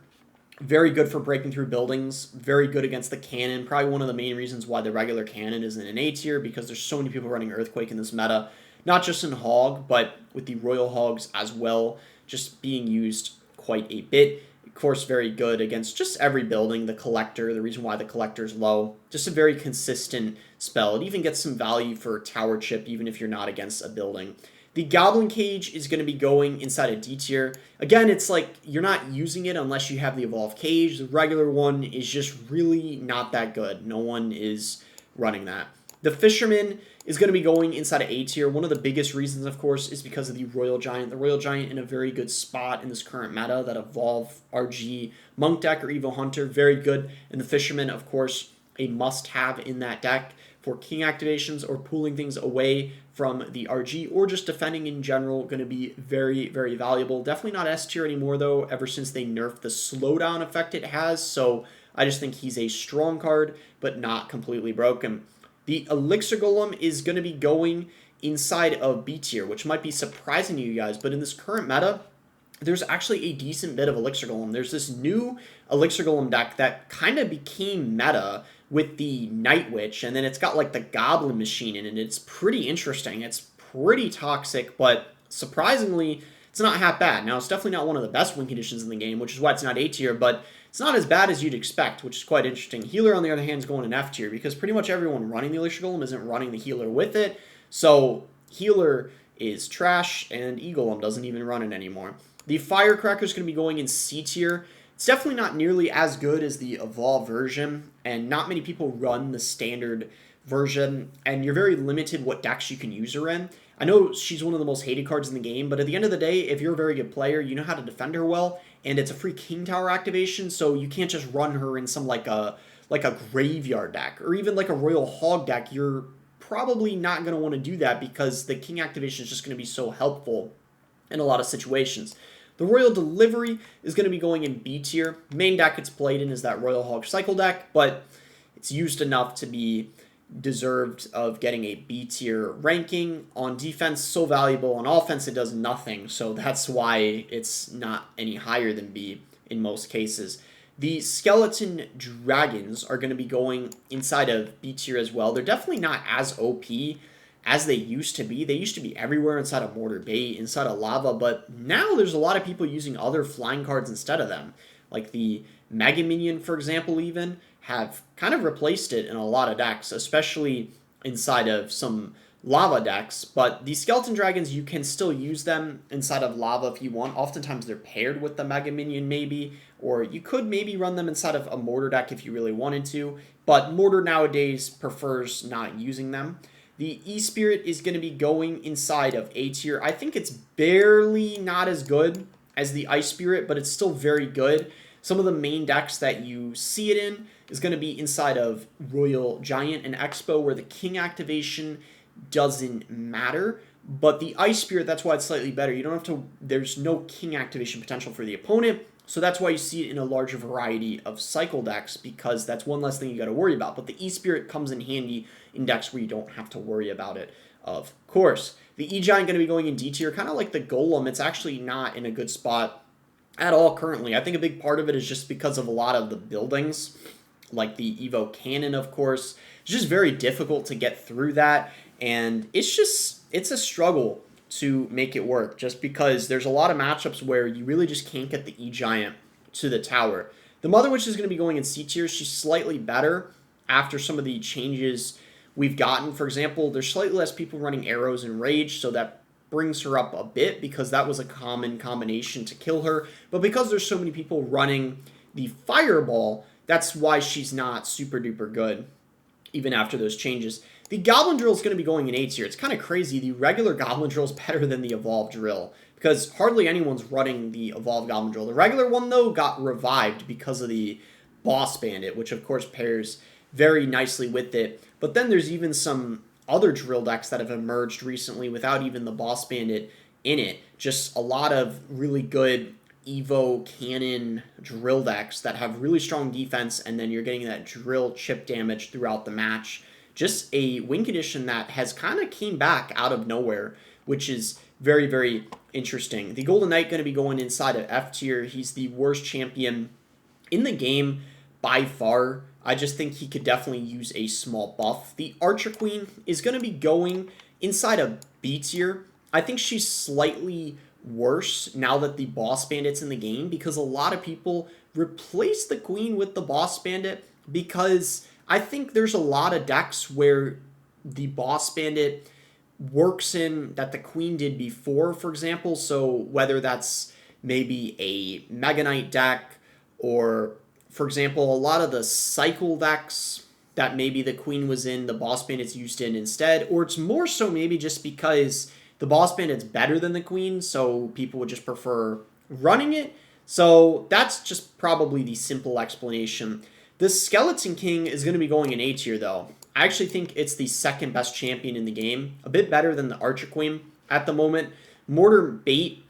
Very good for breaking through buildings. Very good against the cannon. Probably one of the main reasons why the regular cannon isn't in A tier, because there's so many people running Earthquake in this meta. Not just in Hog, but with the Royal Hogs as well, just being used quite a bit. Of course, very good against just every building. The Collector, the reason why the Collector is low. Just a very consistent spell. It even gets some value for Tower Chip, even if you're not against a building. The Goblin Cage is going to be going inside a D tier. Again, it's like you're not using it unless you have the Evolved Cage. The regular one is just really not that good. No one is running that. The Fisherman is going to be going inside of A tier. One of the biggest reasons, of course, is because of the Royal Giant. The Royal Giant in a very good spot in this current meta. That Evolve RG Monk deck or Evo Hunter, very good. And the Fisherman, of course, a must-have in that deck for king activations or pulling things away from the RG or just defending in general. Going to be very, very valuable. Definitely not S tier anymore, though, ever since they nerfed the slowdown effect it has. So I just think he's a strong card, but not completely broken. The Elixir Golem is going to be going inside of B tier, which might be surprising to you guys, but in this current meta, there's actually a decent bit of Elixir Golem. There's this new Elixir Golem deck that kind of became meta with the Night Witch, and then it's got like the Goblin Machine in it. It's pretty interesting. It's pretty toxic, but surprisingly, it's not half bad. Now, it's definitely not one of the best win conditions in the game, which is why it's not A tier, but it's not as bad as you'd expect, which is quite interesting. Healer, on the other hand, is going in F tier because pretty much everyone running the Elixir Golem isn't running the Healer with it. So Healer is trash, and E-Golem doesn't even run it anymore. The Firecracker is going to be going in C tier. It's definitely not nearly as good as the Evolved version, and not many people run the standard version, and you're very limited what decks you can use her in. I know she's one of the most hated cards in the game, but at the end of the day, if you're a very good player, you know how to defend her well, and it's a free King Tower activation, so you can't just run her in some like a like a graveyard deck or even like a Royal Hog deck, you're probably not going to want to do that because the king activation is just going to be so helpful in a lot of situations. The Royal Delivery is going to be going in B tier. Main deck it's played in is that Royal Hog Cycle deck, but it's used enough to be deserved of getting a B tier ranking. On defense, so valuable. On offense, it does nothing, so that's why it's not any higher than B in most cases. The Skeleton Dragons are going to be going inside of B tier as well. They're definitely not as OP as they used to be. They used to be everywhere inside of Mortar Bait, inside of Lava, but now there's a lot of people using other flying cards instead of them. Like the Mega Minion, for example, even have kind of replaced it in a lot of decks, especially inside of some Lava decks. But the Skeleton Dragons, you can still use them inside of Lava if you want. Oftentimes they're paired with the Mega Minion maybe, or you could maybe run them inside of a Mortar deck if you really wanted to, but Mortar nowadays prefers not using them. The E-Spirit is going to be going inside of A tier. I think it's barely not as good as the Ice Spirit, but it's still very good. Some of the main decks that you see it in is going to be inside of Royal Giant and Expo, where the King activation doesn't matter. But the Ice Spirit, that's why it's slightly better. You don't have to, there's no King activation potential for the opponent, so that's why you see it in a larger variety of cycle decks, because that's one less thing you got to worry about. But the E-Spirit comes in handy in decks where you don't have to worry about it, of course. The E-Giant going to be going in D tier, kind of like the Golem. It's actually not in a good spot at all currently. I think a big part of it is just because of a lot of the buildings, like the Evo Cannon, of course. It's just very difficult to get through that, and it's a struggle to make it work, just because there's a lot of matchups where you really just can't get the E-Giant to the tower. The Mother Witch is going to be going in C tier. She's slightly better after some of the changes we've gotten. For example, there's slightly less people running arrows and rage, so that brings her up a bit because that was a common combination to kill her. But because there's so many people running the fireball, that's why she's not super duper good even after those changes. The Goblin Drill is going to be going in A tier. It's kind of crazy. The regular Goblin Drill is better than the Evolved Drill because hardly anyone's running the Evolved Goblin Drill. The regular one, though, got revived because of the Boss Bandit, which, of course, pairs very nicely with it. But then there's even some other drill decks that have emerged recently without even the Boss Bandit in it. Just a lot of really good Evo Cannon drill decks that have really strong defense, and then you're getting that drill chip damage throughout the match. Just a win condition that has kind of came back out of nowhere, which is very, very interesting. The Golden Knight going to be going inside of F tier. He's the worst champion in the game by far. I just think he could definitely use a small buff. The Archer Queen is going to be going inside of B tier. I think she's slightly worse now that the Boss Bandit's in the game, because a lot of people replace the Queen with the Boss Bandit, because I think there's a lot of decks where the Boss Bandit works in that the Queen did before, for example. So whether that's maybe a Mega Knight deck, or, for example, a lot of the cycle decks that maybe the Queen was in, the Boss Bandit's used in instead, or it's more so maybe just because the Boss Bandit's better than the Queen, so people would just prefer running it. So that's just probably the simple explanation. The Skeleton King is going to be going in A tier, though. I actually think it's the second best champion in the game, a bit better than the Archer Queen at the moment. Mortar Bait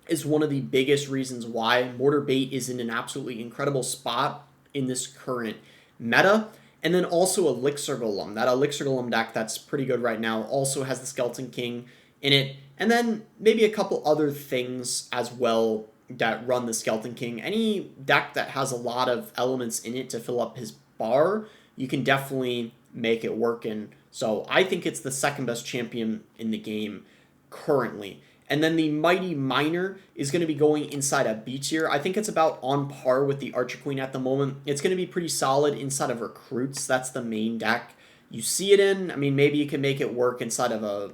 is one of the biggest reasons why. Mortar Bait is in an absolutely incredible spot in this current meta. And then also Elixir Golem. That Elixir Golem deck that's pretty good right now also has the Skeleton King in it. And then maybe a couple other things as well that run the Skeleton King. Any deck that has a lot of elements in it to fill up his bar, you can definitely make it work in. So I think it's the second best champion in the game currently. And then the Mighty Miner is going to be going inside a B tier. I think it's about on par with the Archer Queen at the moment. It's going to be pretty solid inside of Recruits. That's the main deck you see it in. I mean, maybe you can make it work inside of a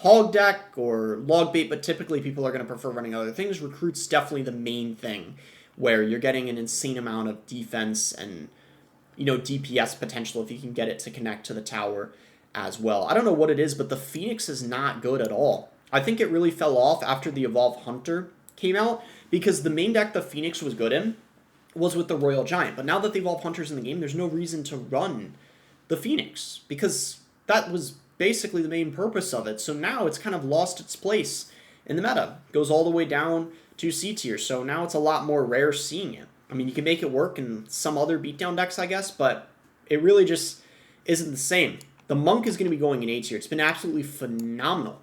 Hog deck or Log Bait, but typically people are going to prefer running other things. Recruit's definitely the main thing, where you're getting an insane amount of defense and, you know, DPS potential if you can get it to connect to the tower as well. I don't know what it is, but the Phoenix is not good at all. I think it really fell off after the Evolved Hunter came out, because the main deck the Phoenix was good in was with the Royal Giant. But now that they evolve Hunters in the game, there's no reason to run the Phoenix, because that was basically the main purpose of it. So now it's kind of lost its place in the meta. It goes all the way down to C tier, so now it's a lot more rare seeing it. I mean, you can make it work in some other beatdown decks, I guess, but it really just isn't the same. The Monk is going to be going in A tier. It's been absolutely phenomenal.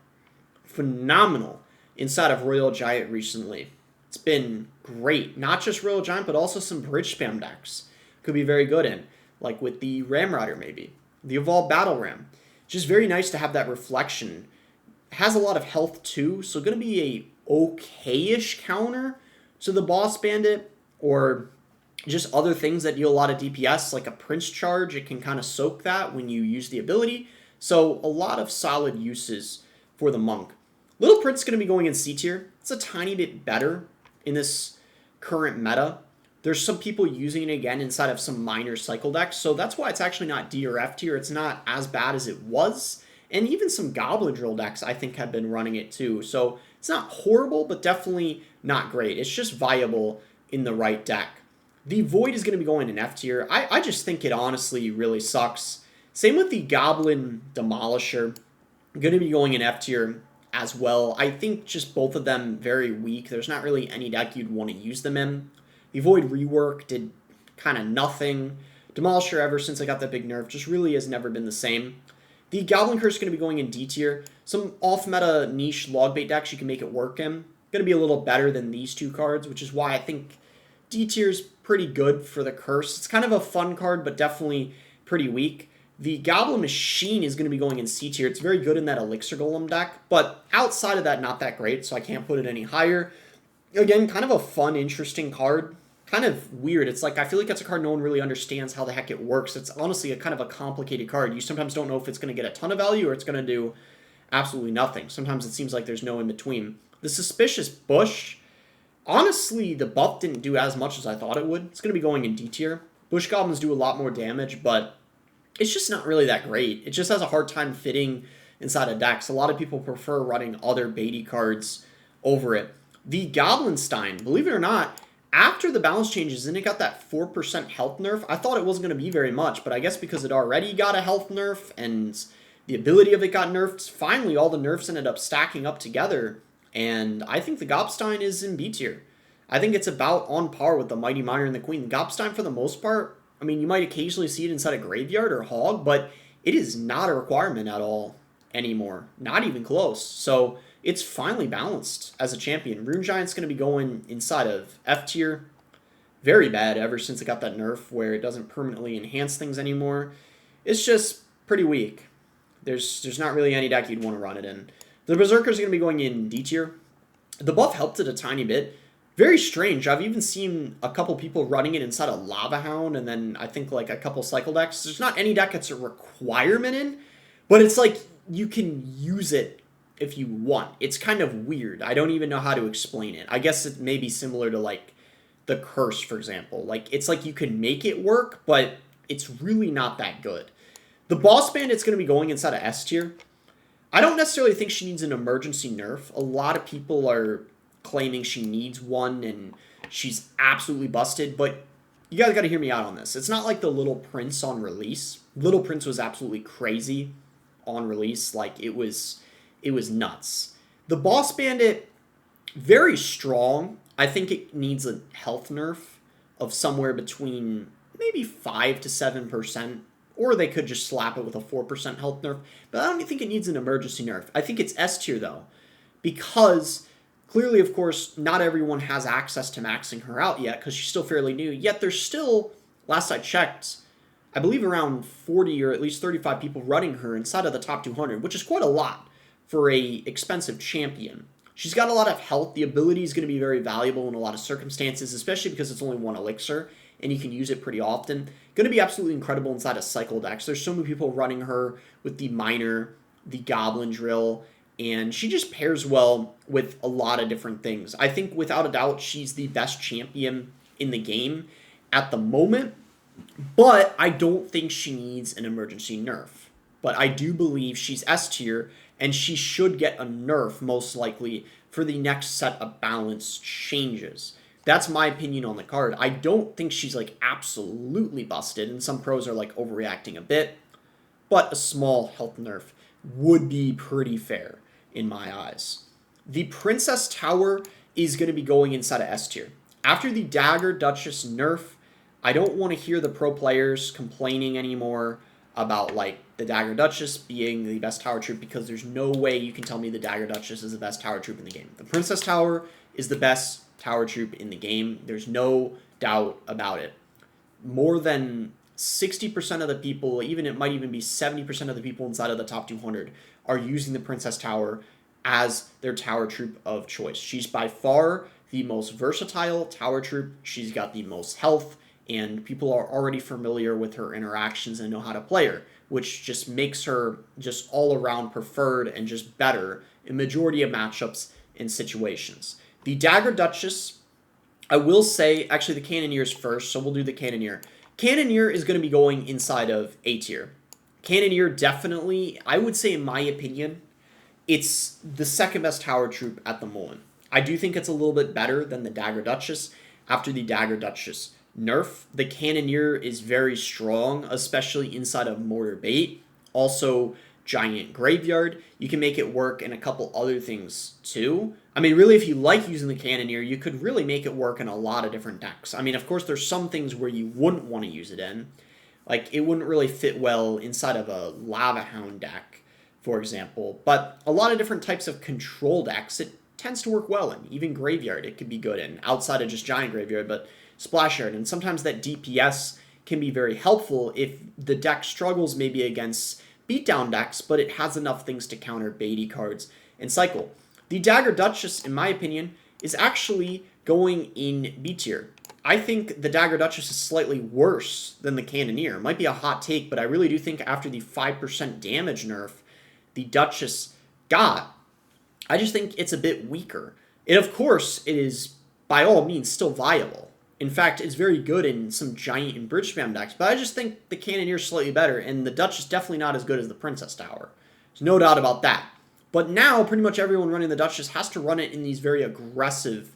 Phenomenal inside of Royal Giant recently. It's been great. Not just Royal Giant, but also some bridge spam decks could be very good in, like with the Ram Rider maybe. The Evolved Battle Ram. Just very nice to have that reflection. It has a lot of health too, so going to be a okay-ish counter to the Boss Bandit, or just other things that deal a lot of DPS, like a Prince Charge. It can kind of soak that when you use the ability. So a lot of solid uses for the Monk. Little Prince is going to be going in C tier. It's a tiny bit better in this current meta. There's some people using it again inside of some minor cycle decks, so that's why it's actually not D or F tier. It's not as bad as it was. And even some Goblin Drill decks, I think, have been running it too. So it's not horrible, but definitely not great. It's just viable in the right deck. The Void is going to be going in F tier. I just think it honestly really sucks. Same with the Goblin Demolisher. Going to be going in F tier as well. I think just both of them very weak. There's not really any deck you'd want to use them in. The Void rework did kind of nothing. Demolisher, ever since I got that big nerf, just really has never been the same. The Goblin Curse is going to be going in D tier. Some off-meta niche log bait decks you can make it work in. Going to be a little better than these two cards, which is why I think D tier is pretty good for the Curse. It's kind of a fun card, but definitely pretty weak. The Goblin Machine is going to be going in C tier. It's very good in that Elixir Golem deck, but outside of that, not that great, so I can't put it any higher. Again, kind of a fun, interesting card. Kind of weird. It's like, I feel like that's a card no one really understands how the heck it works. It's honestly a kind of a complicated card. You sometimes don't know if it's going to get a ton of value or it's going to do absolutely nothing. Sometimes it seems like there's no in between. The Suspicious Bush, honestly, the buff didn't do as much as I thought it would. It's going to be going in D tier. Bush Goblins do a lot more damage, but it's just not really that great. It just has a hard time fitting inside of decks. A lot of people prefer running other baity cards over it. The Goblinstein, believe it or not, after the balance changes and it got that 4% health nerf, I thought it wasn't going to be very much, but I guess because it already got a health nerf and the ability of it got nerfed, finally all the nerfs ended up stacking up together, and I think the Gobstein is in B tier. I think it's about on par with the Mighty Miner and the Queen. The Gobstein, for the most part, I mean, you might occasionally see it inside a Graveyard or Hog, but it is not a requirement at all anymore. Not even close. So it's finally balanced as a champion. Rune Giant's going to be going inside of F tier. Very bad ever since it got that nerf where it doesn't permanently enhance things anymore. It's just pretty weak. There's not really any deck you'd want to run it in. The Berserker's going to be going in D tier. The buff helped it a tiny bit. Very strange. I've even seen a couple people running it inside a Lava Hound, and then I think like a couple cycle decks. There's not any deck that's a requirement in, but it's like you can use it if you want. It's kind of weird. I don't even know how to explain it. I guess it may be similar to like the Curse, for example. Like it's like you can make it work, but it's really not that good. The Boss Bandit's going to be going inside of S tier. I don't necessarily think she needs an emergency nerf. A lot of people are claiming she needs one and she's absolutely busted, but you guys got to hear me out on this. It's not like the Little Prince on release. Little Prince was absolutely crazy on release. Like it was nuts. The Boss Bandit, very strong. I think it needs a health nerf of somewhere between maybe 5 to 7%, or they could just slap it with a 4% health nerf, but I don't think it needs an emergency nerf. I think it's S tier though, because clearly, of course, not everyone has access to maxing her out yet because she's still fairly new. Yet there's still, last I checked, I believe around 40 or at least 35 people running her inside of the top 200, which is quite a lot for a expensive champion. She's got a lot of health. The ability is going to be very valuable in a lot of circumstances, especially because it's only one elixir and you can use it pretty often. Going to be absolutely incredible inside of cycle decks. There's so many people running her with the Miner, the Goblin Drill, and she just pairs well with a lot of different things. I think without a doubt she's the best champion in the game at the moment, but I don't think she needs an emergency nerf. But I do believe she's S tier, and she should get a nerf most likely for the next set of balance changes. That's my opinion on the card. I don't think she's like absolutely busted, and some pros are like overreacting a bit, but a small health nerf would be pretty fair in my eyes. The Princess Tower is going to be going inside of S tier. After the Dagger Duchess nerf, I don't want to hear the pro players complaining anymore about like the Dagger Duchess being the best tower troop, because there's no way you can tell me the Dagger Duchess is the best tower troop in the game. The Princess Tower is the best tower troop in the game. There's no doubt about it. More than 60% of the people, even it might even be 70% of the people inside of the top 200 are using the Princess Tower as their tower troop of choice. She's by far the most versatile tower troop. She's got the most health, and people are already familiar with her interactions and know how to play her, which just makes her just all around preferred and just better in majority of matchups and situations. The Dagger Duchess, I will say, actually the Cannoneers first, so we'll do the Cannoneer. Cannoneer is going to be going inside of A tier. Cannoneer definitely, I would say in my opinion, it's the second best tower troop at the moment. I do think it's a little bit better than the Dagger Duchess. After the Dagger Duchess nerf, the Cannoneer is very strong, especially inside of Mortar Bait. Also, Giant Graveyard. You can make it work in a couple other things too. I mean, really, if you like using the Cannoneer, you could really make it work in a lot of different decks. I mean, of course, there's some things where you wouldn't want to use it in. Like, it wouldn't really fit well inside of a Lava Hound deck, for example. But a lot of different types of control decks, it tends to work well in. Even Graveyard, it could be good in. Outside of just Giant Graveyard, but Splash Yard. And sometimes that DPS can be very helpful if the deck struggles maybe against beatdown decks, but it has enough things to counter baity cards and cycle. The Dagger Duchess, in my opinion, is actually going in B tier. I think the Dagger Duchess is slightly worse than the Cannoneer. It might be a hot take, but I really do think after the 5% damage nerf the Duchess got, I just think it's a bit weaker. And of course, it is by all means still viable. In fact, it's very good in some giant and bridge spam decks, but I just think the Cannoneer is slightly better, and the Duchess definitely not as good as the Princess Tower. There's no doubt about that. But now, pretty much everyone running the Duchess has to run it in these very aggressive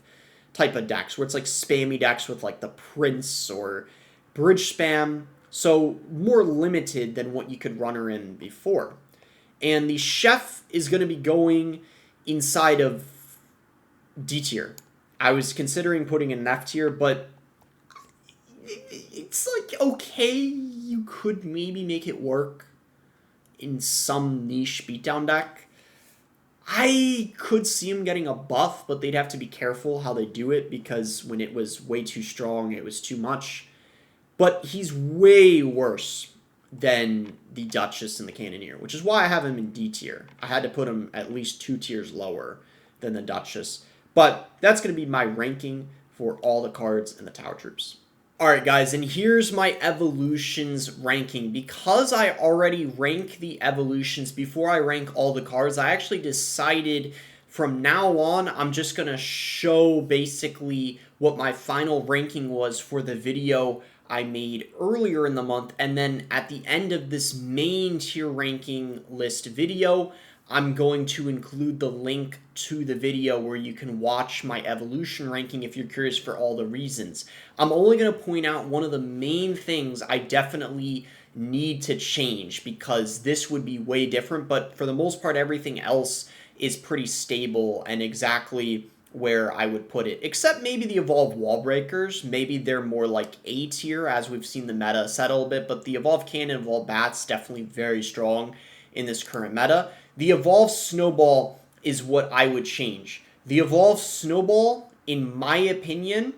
type of decks, where it's like spammy decks with like the Prince or bridge spam, so more limited than what you could run her in before. And the Chef is going to be going inside of D tier. I was considering putting in F tier, but it's like, okay, you could maybe make it work in some niche beatdown deck. I could see him getting a buff, but they'd have to be careful how they do it, because when it was way too strong, it was too much. But he's way worse than the Duchess and the Cannoneer, which is why I have him in D tier. I had to put him at least 2 tiers lower than the Duchess. But that's going to be my ranking for all the cards and the tower troops. Alright guys, and here's my evolutions ranking. Because I already rank the evolutions before I rank all the cards, I actually decided from now on I'm just going to show basically what my final ranking was for the video I made earlier in the month, and then at the end of this main tier ranking list video, I'm going to include the link to the video where you can watch my evolution ranking if you're curious for all the reasons. I'm only going to point out one of the main things I definitely need to change, because this would be way different, but for the most part everything else is pretty stable and exactly where I would put it, except maybe the Evolved Wall Breakers. Maybe they're more like A tier as we've seen the meta settle a bit, but the Evolved Cannon, Evolved Bats, definitely very strong in this current meta. The Evolved Snowball is what I would change. The Evolved Snowball, in my opinion,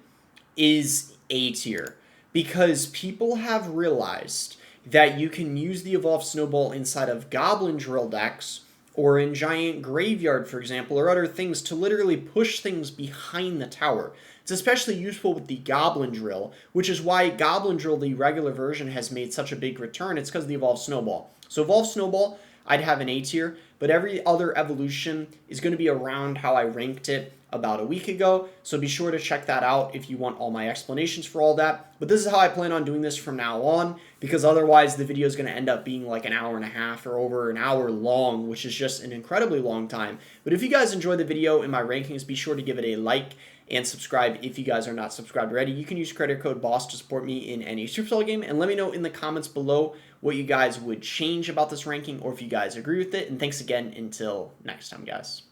is A tier, because people have realized that you can use the Evolved Snowball inside of Goblin Drill decks, or in Giant Graveyard, for example, or other things to literally push things behind the tower. It's especially useful with the Goblin Drill, which is why Goblin Drill, the regular version, has made such a big return. It's because of the Evolved Snowball. So Evolved Snowball, I'd have an A tier, but every other evolution is going to be around how I ranked it about a week ago, so be sure to check that out if you want all my explanations for all that. But this is how I plan on doing this from now on, because otherwise the video is going to end up being like an hour and a half or over an hour long, which is just an incredibly long time. But if you guys enjoyed the video and my rankings, be sure to give it a like and subscribe if you guys are not subscribed already. You can use credit code BOSS to support me in any Supercell game, and let me know in the comments below what you guys would change about this ranking or if you guys agree with it. And thanks again until next time, guys.